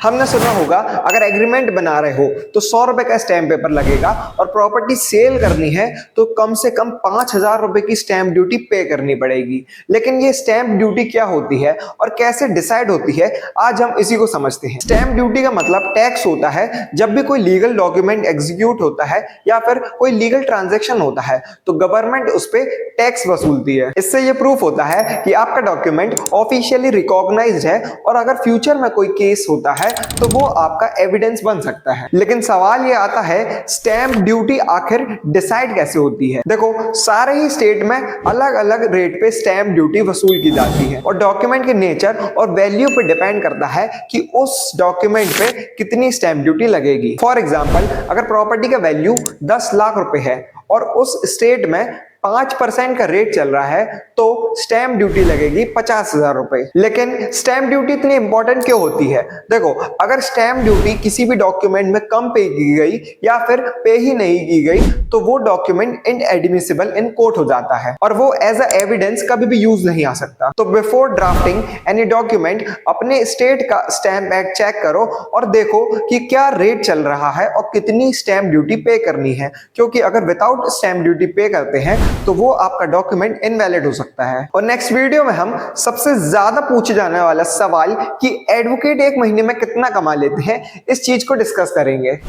हमने सुना होगा अगर एग्रीमेंट बना रहे हो तो 100 रुपए का स्टैम्प पेपर लगेगा और प्रॉपर्टी सेल करनी है तो कम से कम 5,000 रुपए की स्टैम्प ड्यूटी पे करनी पड़ेगी। लेकिन ये स्टैम्प ड्यूटी क्या होती है और कैसे डिसाइड होती है, आज हम इसी को समझते हैं। स्टैम्प ड्यूटी का मतलब टैक्स होता है। जब भी कोई लीगल डॉक्यूमेंट एग्जीक्यूट होता है या फिर कोई लीगल ट्रांजेक्शन होता है तो गवर्नमेंट उस पर टैक्स वसूलती है। इससे ये प्रूफ होता है कि आपका डॉक्यूमेंट ऑफिशियली रिकॉग्नाइज्ड है और अगर फ्यूचर में कोई केस होता है तो वो आपका एविडेंस बन सकता है। लेकिन सवाल ये आता है, स्टैम्प ड्यूटी आखिर डिसाइड कैसे होती है? देखो, सारे ही स्टेट में अलग अलग रेट पे स्टैम्प ड्यूटी वसूल की जाती है और डॉक्यूमेंट के नेचर और वैल्यू पे डिपेंड करता है कि उस डॉक्यूमेंट पे कितनी स्टैम्प ड्यूटी लगेगी। फॉर एग्जाम्पल, अगर प्रॉपर्टी का वैल्यू 10 लाख रुपए है और उस स्टेट में 5% का रेट चल रहा है तो स्टैम्प ड्यूटी लगेगी 50,000 रुपए। लेकिन स्टैम्प ड्यूटी इतनी इंपॉर्टेंट क्यों होती है? देखो, अगर स्टैम्प ड्यूटी किसी भी डॉक्यूमेंट में कम पे की गई या फिर पे ही नहीं की गई तो वो डॉक्यूमेंट इनएडमिसिबल इन कोर्ट हो जाता है और वो एज अ एविडेंस कभी भी यूज नहीं आ सकता। तो बिफोर ड्राफ्टिंग एनी डॉक्यूमेंट अपने स्टेट का स्टैम्प एक्ट चेक करो और देखो कि क्या रेट चल रहा है और कितनी स्टैम्प ड्यूटी पे करनी है, क्योंकि अगर विदाउट स्टैम्प ड्यूटी पे करते हैं तो वो आपका डॉक्यूमेंट इनवैलिड हो सकता है। और नेक्स्ट वीडियो में हम सबसे ज्यादा पूछे जाने वाला सवाल कि एडवोकेट एक महीने में कितना कमा लेते हैं, इस चीज को डिस्कस करेंगे।